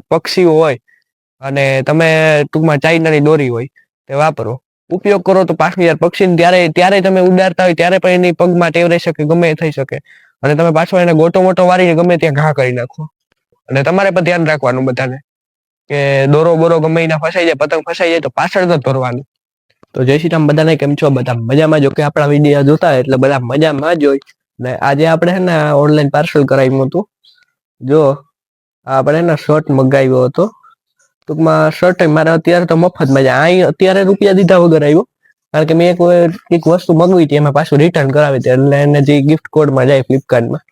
પક્ષીઓ હોય અને તમે ટૂંકમાં ચાઇનાની દોરી હોય તે વાપરો, ઉપયોગ કરો તો પાછું યાર પક્ષીને ત્યારે તમે ઉડાડતા હોય ત્યારે પણ એની પગમાં ટેવ રહી શકે, ગમે એ થઈ શકે અને તમે પાછો એને ગોટો મોટો વાળીને ગમે ત્યાં ઘા કરી નાખો. અને તમારે પણ ધ્યાન રાખવાનું બધાને કે દોરો બોરો ગમે એના ફસાઈ જાય, પતંગ ફસાઈ જાય તો પાછળ નથી ભરવાનું. તો જય શ્રી રામ બધાને, કેમ છો? બધા મજામાં? જો કે આપણા વિડીયો જોતા હોય એટલે બધા મજામાં જ હોય. ને આજે આપણે હે ને ઓનલાઈન પાર્સલ કરાવ્યું હતું. જો આપણે એને શર્ટ મગાવ્યો હતો. ટૂંકમાં શર્ટ મારે અત્યારે તો મફતમાં જાય, અહીં અત્યારે રૂપિયા દીધા વગર આવ્યો. કારણ કે મેં એક વસ્તુ મગવી હતી, એમાં પાછું રિટર્ન કરાવી હતી એટલે એને જે ગિફ્ટ કોડમાં જાય ફ્લિપકાર્ટમાં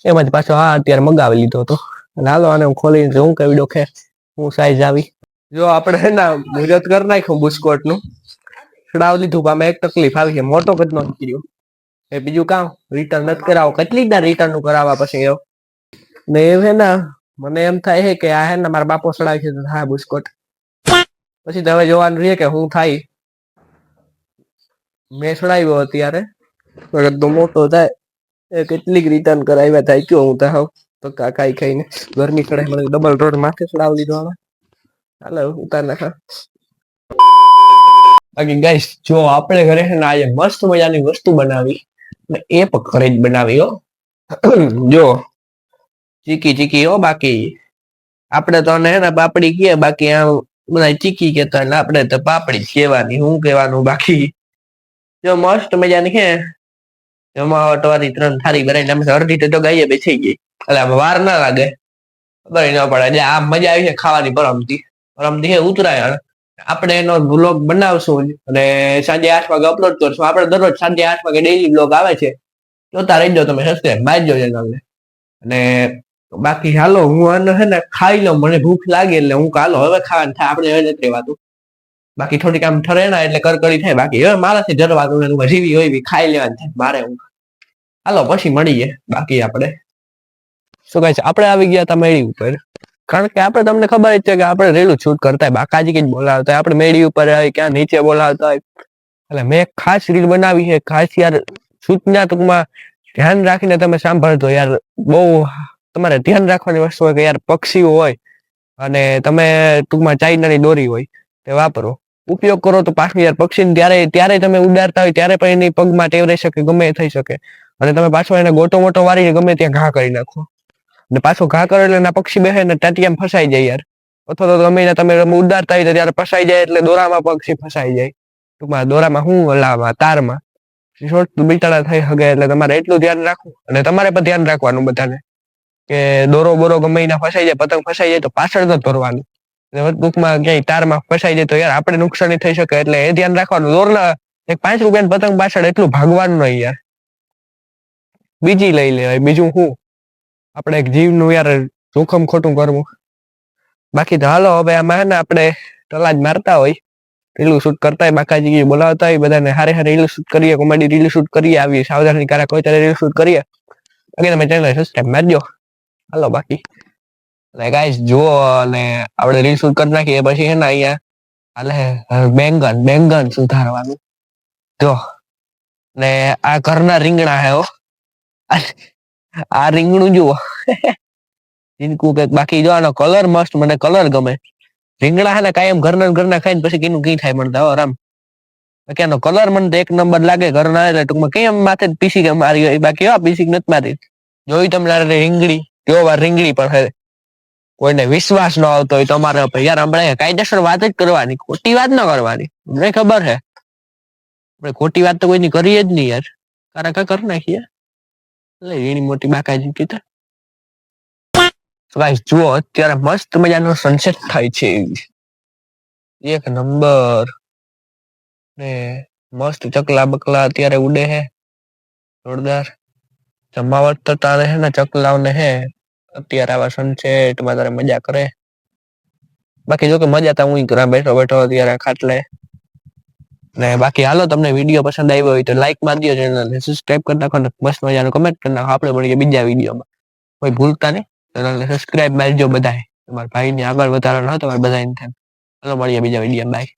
એમાંથી પાછો અત્યારે મગાવી લીધો હતો. અને હાલો આને હું ખોલીને જોઉં કે વિડીયો હું સાઈઝ આવી. જો આપણે હે ને મુહૂર્ત કરી નાખ્યું બુસ્કોટ નું, છડાવ લીધું. આમાં એક તકલીફ આવી છે, મોટો કદનો નીકળ્યો. એ બીજું કામ રિટર્ન નથી કરાવો, કેટલી ના રિટર્ન નું કરાવવા પછી ને એ હે ને મને એમ થાય છે કે આ હે ને મારા બાપો સડાવી છે હા બુસ્કોટ. પછી તો હવે જોવાનું રહીએ કે હું થાય. મેં સડાવ્યો અત્યારે તો મોટો થાય કેટલીક રિટર્ન કરાવ્યા થાય કયો હું તો તો કાઈ ખાઈને ગરમી ચડાય મને ડબલ રોડ માથે ચડાવી લીધો આમાં. હાલો ઉતાર નાખા. બાકી ગાઈસ જો આપણે ઘરે છે ને આજે મસ્ત મજાની વસ્તુ બનાવી ને એ પણ ઘરે જ બનાવી હો. જો ચીકી ચીકી હો, બાકી આપણે તો હે ને પાપડી કીએ, બાકી આમ બધા ચીકી કેતા એટલે આપણે તો પાપડી જ કહેવાની. શું કહેવાનું બાકી? જો મસ્ત મજાની છે જમાવટ વાળી 3 થાળી ભરાઈને અડધી તો ગાઈએ બેસી ગઈ એટલે વાર ના લાગે, ખબર ન પડે. આમ મજા આવી છે ખાવાની. પરમથી હે ઉતરાયણ, આપણે એનો વ્લોગ બનાવશું અને સાંજે 8 વાગે અપલોડ કરશું. આપણે દરરોજ સાંજે 8 વાગે ડેઈલી વ્લોગ આવે છે, જોતા રહી જાઓ. તમે સબસ્ક્રાઇબ મારજો ચેનલને. અને બાકી હાલો હું આને હે ને ખાઈ લઉં, મને ભૂખ લાગે એટલે હું હાલો હવે ખાવાનું થાય, આપણે હવે નથી રહેવાતું. બાકી થોડીક આમ ઠરે ના એટલે કરકરી થાય. બાકી હવે મારાથી જરવાનું જીવી હોય ખાઈ લેવાનું થાય મારે. હું હાલો પછી મળીએ. બાકી આપણે શું કહે છે, આપણે આવી ગયા હતા મેળી ઉપર, કારણ કે આપણે તમને ખબર જ છે કે આપણે રેલું શૂટ કરતા હોય, બાકાજી કઈ બોલાવતા હોય, આપણે મેળી ઉપર હોય ક્યાં નીચે બોલાવતા હોય. એટલે મેં ખાસ રીલ બનાવી છે, ખાસ યાર સૂચના ટૂંકમાં ધ્યાન રાખીને તમે સાંભળજો યાર. બહુ તમારે ધ્યાન રાખવાની વસ્તુ હોય કે યાર પક્ષીઓ હોય અને તમે ટૂંકમાં ચાઇનાની દોરી હોય તે વાપરો, ઉપયોગ કરો તો પાછું યાર પક્ષીને ત્યારે તમે ઉડાડતા હોય ત્યારે પણ એની પગમાં ટેવ રહી શકે, ગમે એ થઈ શકે અને તમે પાછો એને ગોટો મોટો વાળીને ગમે ત્યાં ઘા કરી નાખો. ને પાછો ઘા કરો એટલે એના પક્ષી બેસે ને ટાટિયામાં ફસાઈ જાય યાર. અથવા તો ગમે તમે ઉડાડતા હોય ત્યારે ફસાઈ જાય એટલે દોરામાં પક્ષી ફસાઈ જાય. ટૂંકમાં દોરામાં હું ઓલામાં તારમાં શોર્ટ બિચારા થઈ શકે. એટલે તમારે એટલું ધ્યાન રાખવું અને તમારે પણ ધ્યાન રાખવાનું બધાને કે દોરો બોરો ગમે એના ફસાઈ જાય, પતંગ ફસાઈ જાય તો પાછળ નથી ભરવાનું. ટૂંકમાં ક્યાંય તારમાં ફસાઈ જાય તો યાર આપણે નુકસાની થઈ શકે, એટલે એ ધ્યાન રાખવાનું. દોરના 5 રૂપિયાની પતંગ પાછળ એટલું ભાગવાનું નહીં યાર, બીજી લઈ લેવાય. બીજું શું આપણે એક જીવનું યાર જોખમ ખોટું કરવું. બાકી તો હાલો હવે આમાં હે ને આપણે તલા જ મારતા હોય, રીલું શૂટ કરતા હોય, બાકાજી બોલાવતા હોય બધાને હારે હારે રીલ શૂટ કરીએ, કોમેડી રીલ શૂટ કરીએ, આવી સાવધાની કારક હોય ત્યારે રીલ શૂટ કરીએ. બાકી તમે ચેનલ સબસ્ક્રાઇબ મારજો. હાલો બાકી ગાઈસ જુઓ અને આપણે રીલ શૂટ કરી નાખીએ પછી હે ને અહીંયા હાલે બેંગન સુધારવાનું. જો ને આ ઘરના રીંગણા હે હો, આ રીંગણું જુઓ જીનકું કે. બાકી જો આનો કલર મસ્ત, મને કલર ગમે. રીંગણા હે ને કાયમ ઘરના ખાઈને પછી કીનું ઘી થાય મને તો આરામ. બાકી આનો કલર મને તો એક નંબર લાગે. ઘરના એટલે ટૂંકમાં કેમ માથે પીસી કે મારી હોય, બાકી એવા પીસી નથી મારી. જોઈ તમને રીંગણી કેવો વાર રીંગણી પણ હે. કોઈને વિશ્વાસ ન આવતો હોય તમારે યાર આપણે કાયદેસર વાત જ કરવાની, ખોટી વાત ન કરવાની. મને ખબર છે આપણે ખોટી વાત તો કોઈની કરીએ જ નહીં યાર. કારકા કરી નાખીએ એની મોટી બાકાજી કીધા. ગાઈસ જુઓ અત્યારે મસ્ત મજાનો સનસેટ થાય છે, એક નંબર. ને મસ્ત ચકલા બકલા અત્યારે ઉડે હે જોરદાર. જમાવટ તો તારે હે ને ચકલાઓને હે અત્યારે આવા સનસેટમાં તારે મજા કરે. બાકી જો કે મજા તો હું કરા બેઠો બેઠો અત્યારે ખાટલે. ને બાકી હાલો તમને વિડીયો પસંદ આવ્યો હોય તો લાઈક મારી દો, ચેનલને સબસ્ક્રાઇબ કરી નાખો, મસ્ત મજાનો કમેન્ટ કરી નાખો. આપણે મળીએ બીજા વિડીયોમાં. કોઈ ભૂલતા નહીં, ચેનલને સબસ્ક્રાઇબ મારજો બધાય. તમારા ભાઈને આગળ વધારવાનો હોય તમારે બધાને થાય. ચાલો મળીએ બીજા વિડીયોમાં. બાય.